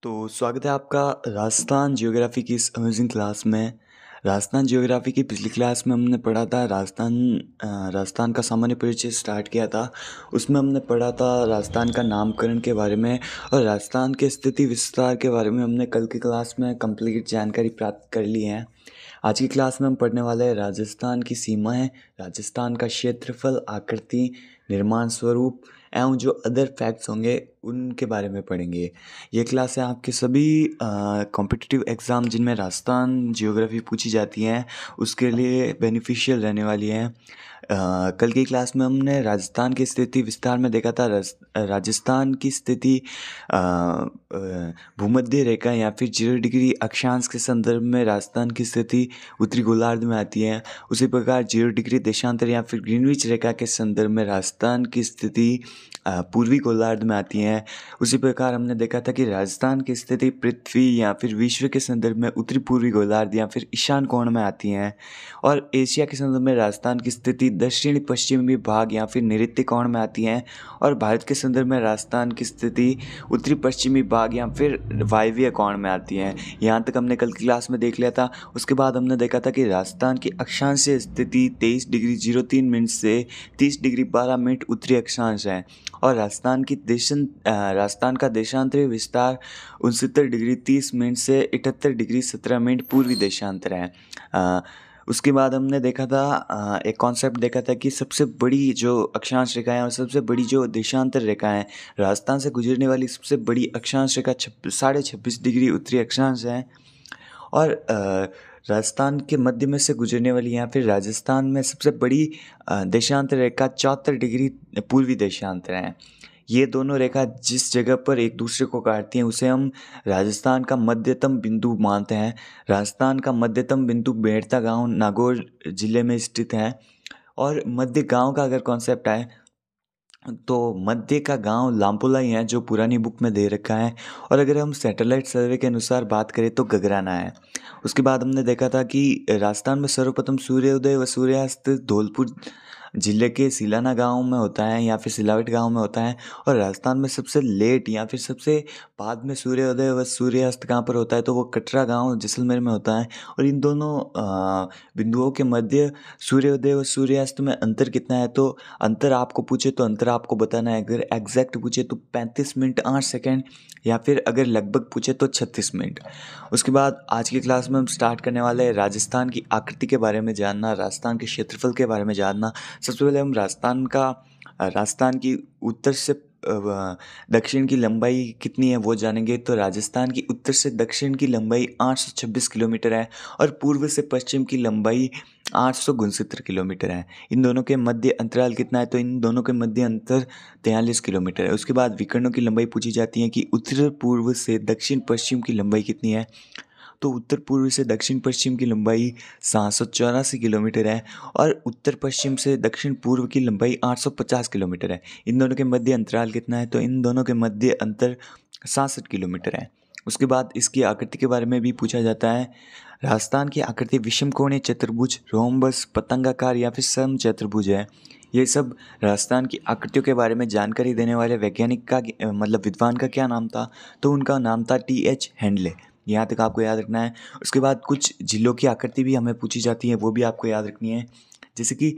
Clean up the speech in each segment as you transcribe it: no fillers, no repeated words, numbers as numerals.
तो स्वागत है आपका राजस्थान ज्योग्राफी की इस अमेजिंग क्लास में। राजस्थान ज्योग्राफी की पिछली क्लास में हमने पढ़ा था राजस्थान का सामान्य परिचय स्टार्ट किया था। उसमें हमने पढ़ा था राजस्थान का नामकरण के बारे में और राजस्थान के स्थिति विस्तार के बारे में हमने कल की क्लास में कंप्लीट जानकारी प्राप्त कर ली है। आज की क्लास में हम पढ़ने वाले हैं राजस्थान की सीमाएं, राजस्थान का क्षेत्रफल, आकृति, निर्माण स्वरूप एवं जो अदर फैक्ट्स होंगे उनके बारे में पढ़ेंगे। ये क्लास है आपके सभी कॉम्पिटिटिव एग्ज़ाम जिनमें राजस्थान जियोग्राफी पूछी जाती हैं उसके लिए बेनिफिशियल रहने वाली है। कल की क्लास में हमने राजस्थान की स्थिति विस्तार में देखा था। राजस्थान की स्थिति भूमध्य रेखा या फिर 0 डिग्री अक्षांश के संदर्भ में राजस्थान की स्थिति उत्तरी गोलार्ध में आती है। उसी प्रकार 0 डिग्री देशांतर या फिर ग्रीनविच रेखा के संदर्भ में राजस्थान की स्थिति पूर्वी गोलार्ध में आती है। उसी प्रकार हमने देखा था कि राजस्थान की स्थिति पृथ्वी या फिर विश्व के संदर्भ में उत्तरी पूर्वी गोलार्ध या फिर ईशान कोण में आती हैं। और एशिया के संदर्भ में राजस्थान की स्थिति दक्षिणी पश्चिमी भाग या फिर नैऋत्य कोण में आती हैं। और भारत के संदर्भ में राजस्थान की स्थिति उत्तरी पश्चिमी भाग या फिर वायव्य कोण में आती है। यहाँ तक हमने कल की क्लास में देख लिया था। उसके बाद हमने देखा था कि राजस्थान की अक्षांशीय स्थिति 23 डिग्री 03 मिनट से 30 डिग्री 12 मिनट उत्तरी अक्षांश है। और राजस्थान का देशांतरीय विस्तार 69 डिग्री 30 मिनट से 78 डिग्री 17 मिनट पूर्वी देशांतर है। उसके बाद हमने देखा था एक कॉन्सेप्ट देखा था कि सबसे बड़ी जो अक्षांश रेखाएं और सबसे बड़ी जो देशांतर रेखाएं, राजस्थान से गुजरने वाली सबसे बड़ी अक्षांश रेखा 26.5 डिग्री उत्तरी अक्षांश है। और राजस्थान के मध्य में से गुजरने वाली या फिर राजस्थान में सबसे बड़ी देशांतर रेखा 74 डिग्री पूर्वी देशांतर है। ये दोनों रेखा जिस जगह पर एक दूसरे को काटती हैं उसे हम राजस्थान का मध्यतम बिंदु मानते हैं। राजस्थान का मध्यतम बिंदु बेड़ता गांव नागौर जिले में स्थित है। और मध्य गांव का अगर कॉन्सेप्ट आए तो मध्य का गांव लामपुला ही है जो पुरानी बुक में दे रखा है। और अगर हम सैटेलाइट सर्वे के अनुसार बात करें तो गगराना है। उसके बाद हमने देखा था कि राजस्थान में सर्वप्रथम सूर्योदय व सूर्यास्त धौलपुर जिले के सिलाना गांव में होता है या फिर सिलावट गांव में होता है। और राजस्थान में सबसे लेट या फिर सबसे बाद में सूर्योदय व सूर्यास्त कहाँ पर होता है तो वो कटरा गांव जैसलमेर में होता है। और इन दोनों बिंदुओं के मध्य सूर्योदय व सूर्यास्त में अंतर कितना है तो अंतर आपको पूछे तो अंतर आपको बताना है। अगर एग्जैक्ट पूछे तो 35 मिनट 8 सेकेंड या फिर अगर लगभग पूछे तो 36 मिनट। उसके बाद आज की क्लास में हम स्टार्ट करने वाले हैं राजस्थान की आकृति के बारे में जानना, राजस्थान के क्षेत्रफल के बारे में जानना। सबसे पहले हम राजस्थान की उत्तर से दक्षिण की लंबाई कितनी है वो जानेंगे। तो राजस्थान की उत्तर से दक्षिण की लंबाई 826 किलोमीटर है और पूर्व से पश्चिम की लंबाई 869 किलोमीटर है। इन दोनों के मध्य अंतराल कितना है तो इन दोनों के मध्य अंतर 43 किलोमीटर है। उसके बाद विकर्णों की लंबाई पूछी जाती है कि उत्तर पूर्व से दक्षिण पश्चिम की लंबाई कितनी है। तो उत्तर पूर्व से दक्षिण पश्चिम की लंबाई 784 किलोमीटर है और उत्तर पश्चिम से दक्षिण पूर्व की लंबाई 850 किलोमीटर है। इन दोनों के मध्य अंतराल कितना है तो इन दोनों के मध्य अंतर 67 किलोमीटर है। उसके बाद इसकी आकृति के बारे में भी पूछा जाता है। राजस्थान की आकृति विषमकोणीय चतुर्भुज, रोम्बस, पतंगाकार या फिर समचतुर्भुज है। ये सब राजस्थान की आकृतियों के बारे में जानकारी देने वाले वैज्ञानिक का मतलब विद्वान का क्या नाम था तो उनका नाम था T.H. हैंडले। यहाँ तक आपको याद रखना है। उसके बाद कुछ जिलों की आकृति भी हमें पूछी जाती है वो भी आपको याद रखनी है। जैसे कि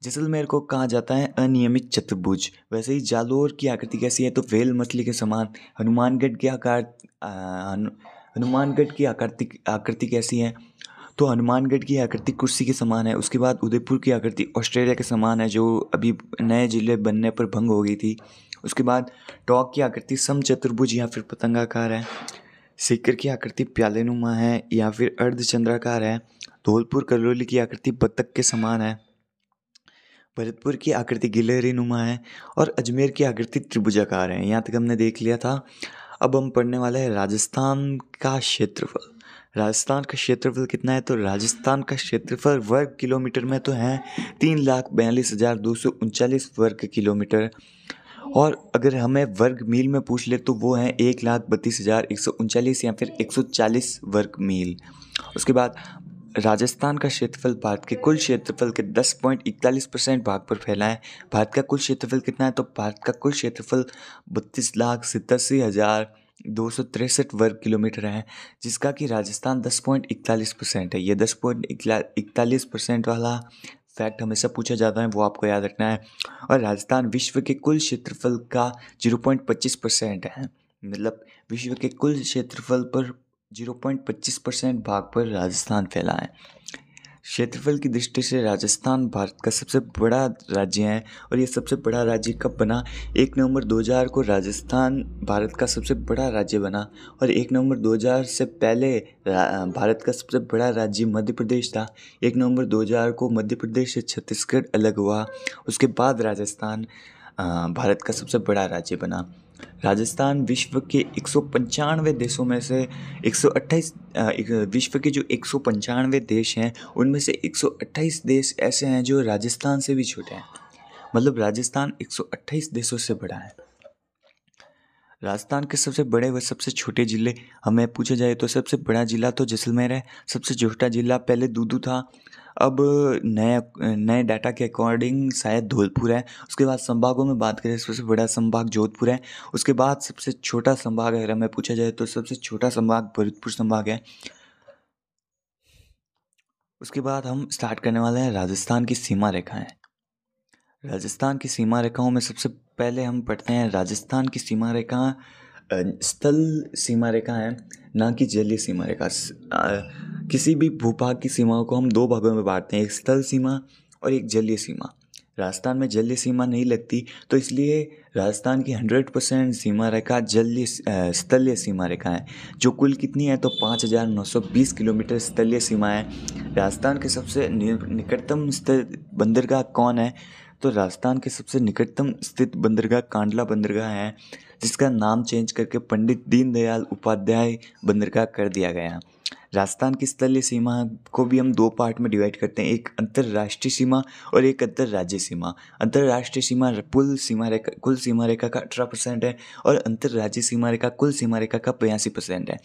जैसलमेर को कहा जाता है अनियमित चतुर्भुज। वैसे ही जालोर की आकृति कैसी है तो व्हेल मछली के समान। हनुमानगढ़ की आकृति कैसी है तो हनुमानगढ़ की आकृति कुर्सी के समान है। उसके बाद उदयपुर की आकृति ऑस्ट्रेलिया के समान है जो अभी नए जिले बनने पर भंग हो गई थी। उसके बाद टोंक की आकृति समचतुर्भुज या फिर पतंगाकार है। सीकर की आकृति प्यालेनुमा है या फिर अर्धचंद्राकार है। धौलपुर करौली की आकृति बतख के समान है। भरतपुर की आकृति गिलहरी नुमा है और अजमेर की आकृति त्रिभुजाकार है। यहाँ तक हमने देख लिया था। अब हम पढ़ने वाले हैं राजस्थान का क्षेत्रफल। राजस्थान का क्षेत्रफल कितना है तो राजस्थान का क्षेत्रफल वर्ग किलोमीटर में तो है 3,42,239 वर्ग किलोमीटर। और अगर हमें वर्ग मील में पूछ ले तो वो है 1,32,139 या फिर 140 वर्ग मील। उसके बाद राजस्थान का क्षेत्रफल भारत के कुल क्षेत्रफल के 10.41% भाग पर फैला है। भारत का कुल क्षेत्रफल कितना है तो भारत का कुल क्षेत्रफल 32,87,000 263 वर्ग किलोमीटर है, जिसका कि राजस्थान 10.41% है। ये 10.41% वाला फैक्ट हमेशा पूछा जाता है, वो आपको याद रखना है। और राजस्थान विश्व के कुल क्षेत्रफल का 0.25% है, मतलब विश्व के कुल क्षेत्रफल पर 0.25% भाग पर राजस्थान फैला है। क्षेत्रफल की दृष्टि से राजस्थान भारत का सबसे बड़ा राज्य है, और ये सबसे बड़ा राज्य कब बना? 1 नवंबर 2000 को राजस्थान भारत का सबसे बड़ा राज्य बना, और 1 नवंबर 2000 से पहले भारत का सबसे बड़ा राज्य मध्य प्रदेश था। 1 नवंबर 2000 को मध्य प्रदेश से छत्तीसगढ़ अलग हुआ, उसके बाद राजस्थान भारत का सबसे बड़ा राज्य बना। राजस्थान विश्व के 195 देशों में से 128 विश्व के जो 195 देश हैं उनमें से 128 देश ऐसे हैं जो राजस्थान से भी छोटे हैं, मतलब राजस्थान 128 देशों से बड़ा है। राजस्थान के सबसे बड़े व सबसे छोटे ज़िले हमें पूछा जाए तो सबसे बड़ा ज़िला तो जैसलमेर है, सबसे छोटा ज़िला पहले दूदू था, अब नए डाटा के अकॉर्डिंग शायद धौलपुर है। उसके बाद संभागों में बात करें, सबसे बड़ा संभाग जोधपुर है। उसके बाद सबसे छोटा संभाग अगर हमें पूछा जाए तो सबसे छोटा संभाग भरतपुर संभाग है। उसके बाद हम स्टार्ट करने वाले हैं राजस्थान की सीमा रेखाएं। राजस्थान की सीमा रेखाओं में सबसे पहले हम पढ़ते हैं राजस्थान की सीमा रेखा स्थल सीमा रेखा है, ना कि जलीय सीमा रेखा। किसी भी भूभाग की सीमाओं को हम दो भागों में बांटते हैं, एक स्थल सीमा और एक जलीय सीमा। राजस्थान में जलीय सीमा नहीं लगती, तो इसलिए राजस्थान की 100% सीमा रेखा स्थलीय सीमा रेखा है, जो कुल कितनी है तो 5920 किलोमीटर स्थलीय सीमा है। राजस्थान के सबसे निकटतम स्थित बंदरगाह कौन है? तो राजस्थान के सबसे निकटतम स्थित बंदरगाह कांडला बंदरगाह है, जिसका नाम चेंज करके पंडित दीनदयाल उपाध्याय बंदरगाह कर दिया गया। राजस्थान की स्थलीय सीमा को भी हम दो पार्ट में डिवाइड करते हैं, एक अंतर्राष्ट्रीय सीमा और एक अंतर्राज्यीय सीमा। अंतर्राष्ट्रीय सीमा कुल सीमा रेखा का 18% है, और अंतर्राज्यीय सीमा रेखा कुल सीमा रेखा का 82% है।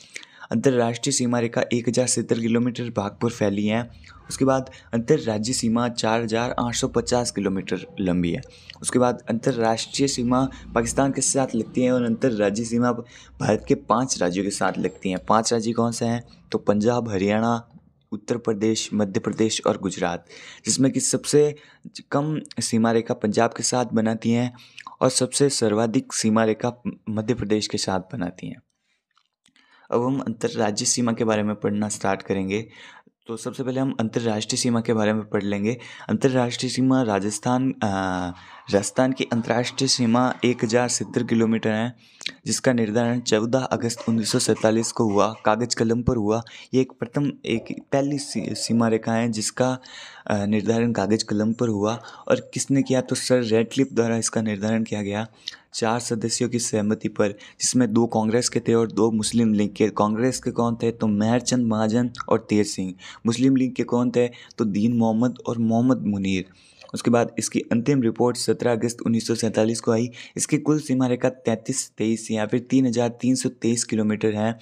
अंतर्राष्ट्रीय सीमा रेखा 1070 किलोमीटर भाग पर फैली है। उसके बाद अंतर्राज्यीय सीमा 4850 किलोमीटर लंबी है। उसके बाद अंतर्राष्ट्रीय सीमा पाकिस्तान के साथ लगती है, और अंतर्राज्यीय सीमा भारत के 5 राज्यों के साथ लगती हैं। 5 राज्य कौन से हैं? तो पंजाब, हरियाणा, उत्तर प्रदेश, मध्य प्रदेश और गुजरात, जिसमें कि सबसे कम सीमा रेखा पंजाब के साथ बनाती हैं और सबसे सर्वाधिक सीमा रेखा मध्य प्रदेश के साथ बनाती हैं। अब हम अंतर्राज्यीय सीमा के बारे में पढ़ना स्टार्ट करेंगे, तो सबसे पहले हम अंतर्राष्ट्रीय सीमा के बारे में पढ़ लेंगे। अंतर्राष्ट्रीय सीमा राजस्थान की अंतर्राष्ट्रीय सीमा 1070 किलोमीटर है, जिसका निर्धारण 14 अगस्त 1947 को हुआ, कागज कलम पर हुआ। ये एक पहली सीमा रेखा है जिसका निर्धारण कागज कलम पर हुआ, और किसने किया? तो सर रैडक्लिफ द्वारा इसका निर्धारण किया गया 4 सदस्यों की सहमति पर, जिसमें 2 कांग्रेस के थे और 2 मुस्लिम लीग के। कांग्रेस के कौन थे? तो मेहरचंद महाजन और तेज सिंह। मुस्लिम लीग के कौन थे? तो दीन मोहम्मद और मोहम्मद मुनीर। उसके बाद इसकी अंतिम रिपोर्ट 17 अगस्त 1947 को आई। इसकी कुल सीमा रेखा 3323 या फिर 3323 किलोमीटर है,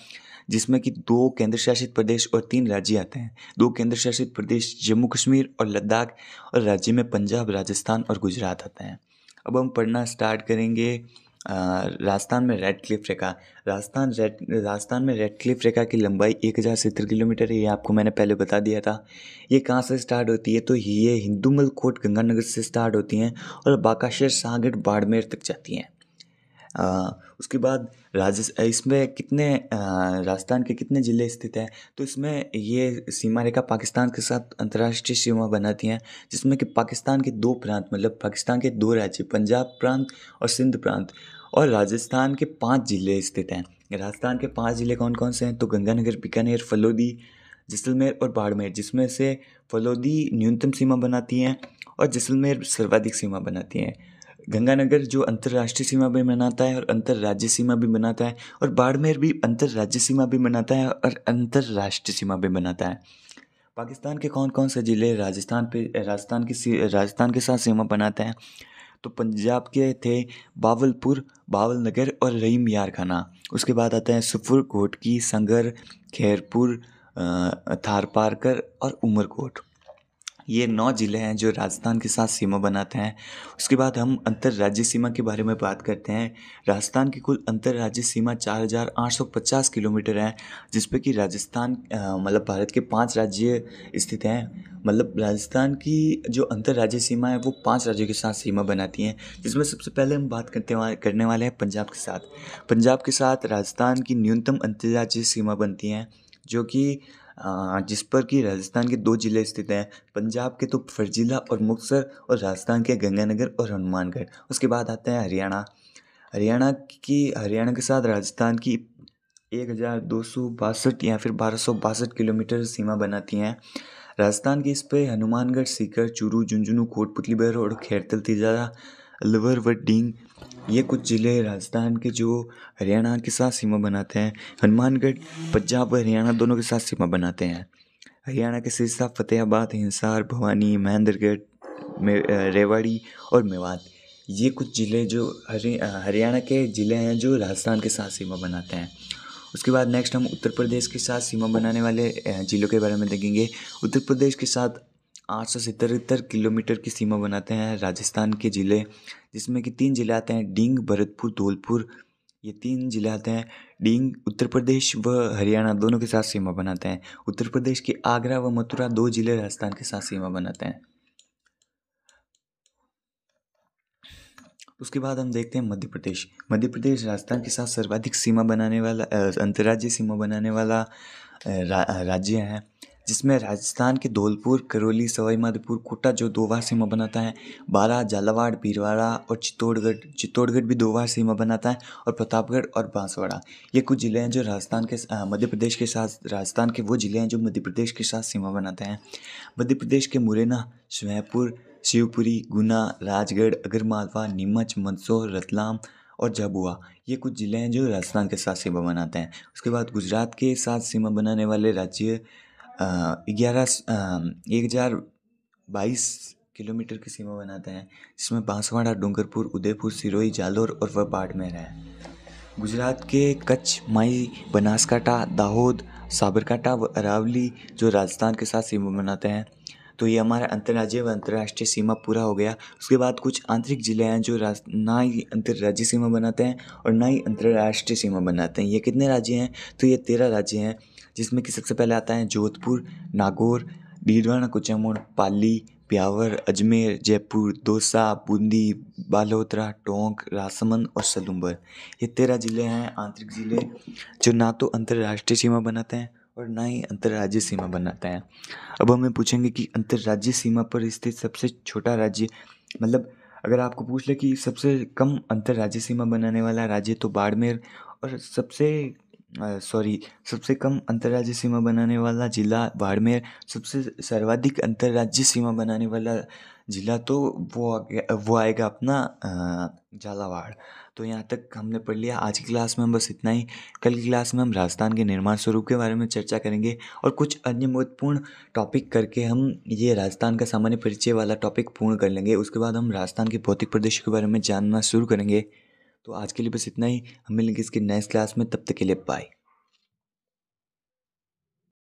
जिसमें कि 2 केंद्र शासित प्रदेश और 3 राज्य आते हैं। 2 केंद्र शासित प्रदेश जम्मू कश्मीर और लद्दाख, और राज्य में पंजाब, राजस्थान और गुजरात आते हैं। अब हम पढ़ना स्टार्ट करेंगे राजस्थान में रेडक्लिफ रेखा। राजस्थान में रेडक्लिफ रेखा की लंबाई 1070 किलोमीटर है, ये आपको मैंने पहले बता दिया था। ये कहाँ से स्टार्ट होती है? तो ये हिंदूमल कोट गंगानगर से स्टार्ट होती हैं और बाकाशर, सागर, बाड़मेर तक जाती हैं। उसके बाद इसमें राजस्थान के कितने ज़िले स्थित हैं? तो इसमें ये सीमा रेखा पाकिस्तान के साथ अंतर्राष्ट्रीय सीमा बनाती हैं, जिसमें कि पाकिस्तान के 2 प्रांत, मतलब पाकिस्तान के 2 राज्य, पंजाब प्रांत और सिंध प्रांत, और राजस्थान के 5 ज़िले स्थित हैं। राजस्थान के 5 ज़िले कौन कौन से हैं? तो गंगानगर, बीकानेर, फलोदी, जैसलमेर और बाड़मेर, जिसमें से फलोदी न्यूनतम सीमा बनाती हैं और जैसलमेर सर्वाधिक सीमा बनाती हैं। गंगानगर जो अंतर्राष्ट्रीय सीमा भी बनाता है और अंतर्राज्यीय सीमा भी बनाता है, और बाड़मेर भी अंतर्राज्यीय सीमा भी बनाता है और अंतर्राष्ट्रीय सीमा भी बनाता है। पाकिस्तान के कौन कौन से ज़िले राजस्थान के साथ सीमा बनाते हैं? तो पंजाब के थे बावलपुर, बावलनगर और रहीम यार खाना। उसके बाद आता है सुपुर, घोटकी, संगर, खैरपुर, थारपारकर और उमरकोट। ये 9 ज़िले हैं जो राजस्थान के साथ सीमा बनाते हैं। उसके बाद हम अंतर्राज्यीय सीमा के बारे में बात करते हैं। राजस्थान की कुल अंतर्राज्यीय सीमा 4850 किलोमीटर है, जिस पे कि राजस्थान मतलब भारत के 5 राज्य स्थित हैं। मतलब राजस्थान की जो अंतर्राज्यीय सीमा है वो 5 राज्यों के साथ सीमा बनाती हैं, जिसमें सबसे पहले हम बात करने वाले हैं पंजाब के साथ। पंजाब के साथ राजस्थान की न्यूनतम अंतर्राज्यीय सीमा बनती हैं, जो कि जिस पर कि राजस्थान के 2 ज़िले स्थित हैं। पंजाब के तो फर्जिला और मुक्तसर, और राजस्थान के गंगानगर और हनुमानगढ़। उसके बाद आता है हरियाणा। हरियाणा के साथ राजस्थान की 1262 या फिर 1262 किलोमीटर सीमा बनाती हैं। राजस्थान के इस पे हनुमानगढ़, सीकर, चूरू, झुंझुनू, कोटपुतली, बेर और खैरतल, तिजारा, अलवर व डींग, ये कुछ ज़िले राजस्थान के जो हरियाणा के साथ सीमा बनाते हैं। हनुमानगढ़ पंजाब व हरियाणा दोनों के साथ सीमा बनाते हैं। हरियाणा के सिरसा, फतेहाबाद, हिसार, भवानी, महेंद्रगढ़, रेवाड़ी और मेवात, ये कुछ ज़िले जो हरियाणा के ज़िले हैं जो राजस्थान के साथ सीमा बनाते हैं। उसके बाद नेक्स्ट हम उत्तर प्रदेश के साथ सीमा बनाने वाले ज़िलों के बारे में देखेंगे। उत्तर प्रदेश के साथ 877 किलोमीटर की सीमा बनाते हैं राजस्थान के ज़िले, जिसमें कि 3 ज़िले आते हैं, डींग, भरतपुर, धौलपुर। ये 3 ज़िले आते हैं। डींग उत्तर प्रदेश व हरियाणा दोनों के साथ सीमा बनाते हैं। उत्तर प्रदेश के आगरा व मथुरा 2 ज़िले राजस्थान के साथ सीमा बनाते हैं। उसके बाद हम देखते हैं मध्य प्रदेश। मध्य प्रदेश राजस्थान के साथ सर्वाधिक सीमा बनाने वाला अंतर्राज्यीय सीमा बनाने वाला राज्य है, जिसमें राजस्थान के धौलपुर, करौली, सवाई माधोपुर, कोटा जो 2 बार सीमा बनाता है, बारां, झालावाड़, भीलवाड़ा और चित्तौड़गढ़ भी 2 बार सीमा बनाता है, और प्रतापगढ़ और बांसवाड़ा, ये कुछ ज़िले हैं जो मध्य प्रदेश के साथ राजस्थान के वो ज़िले हैं जो मध्य प्रदेश के साथ सीमा बनाते हैं। मध्य प्रदेश के मुरैना, श्योपुर, शिवपुरी, गुना, राजगढ़, अगरमालवा, नीमच, मंदसौर, रतलाम और झाबुआ, ये कुछ ज़िले हैं जो राजस्थान के साथ सीमा बनाते हैं। उसके बाद गुजरात के साथ सीमा बनाने वाले राज्य 1022 किलोमीटर की सीमा बनाते हैं, जिसमें बांसवाड़ा, डूंगरपुर, उदयपुर, सिरोही, जालोर और वह बाड़मेर है। गुजरात के कच्छ, माई, बनासकांठा, दाहोद, साबरकांठा व अरावली जो राजस्थान के साथ सीमा बनाते हैं। तो ये हमारा अंतर्राज्यीय व अंतर्राष्ट्रीय सीमा पूरा हो गया। उसके बाद कुछ आंतरिक ज़िले हैं जो ना ही अंतर्राज्यीय सीमा बनाते हैं और ना ही अंतर्राष्ट्रीय सीमा बनाते हैं। ये कितने राज्य हैं? तो ये 13 राज्य हैं, जिसमें कि सबसे पहले आता है जोधपुर, नागौर, डीडवाना, कुचामन, पाली, ब्यावर, अजमेर, जयपुर, दौसा, बूंदी, बालोतरा, टोंक, राजसमंद और सलूंबर। ये 13 ज़िले हैं आंतरिक ज़िले, जो ना तो अंतर्राष्ट्रीय सीमा बनाते हैं और ना ही अंतर्राज्यीय सीमा बनाते हैं। अब हमें पूछेंगे कि अंतर्राज्यीय सीमा पर स्थित सबसे छोटा राज्य, मतलब अगर आपको पूछ ले कि सबसे कम अंतर्राज्यीय सीमा बनाने वाला राज्य, तो बाड़मेर, और सबसे कम अंतर्राज्यीय सीमा बनाने वाला जिला बाड़मेर, सबसे सर्वाधिक अंतर्राज्यीय सीमा बनाने वाला जिला तो वो आएगा अपना झालावाड़। तो यहाँ तक हमने पढ़ लिया। आज की क्लास में बस इतना ही। कल की क्लास में हम राजस्थान के निर्माण स्वरूप के बारे में चर्चा करेंगे और कुछ अन्य महत्वपूर्ण टॉपिक करके हम ये राजस्थान का सामान्य परिचय वाला टॉपिक पूर्ण कर लेंगे। उसके बाद हम राजस्थान के भौतिक प्रदेशों के बारे में जानना शुरू करेंगे। तो आज के लिए बस इतना ही। हम मिलेंगे इसके नेक्स्ट क्लास में, तब तक के लिए बाय।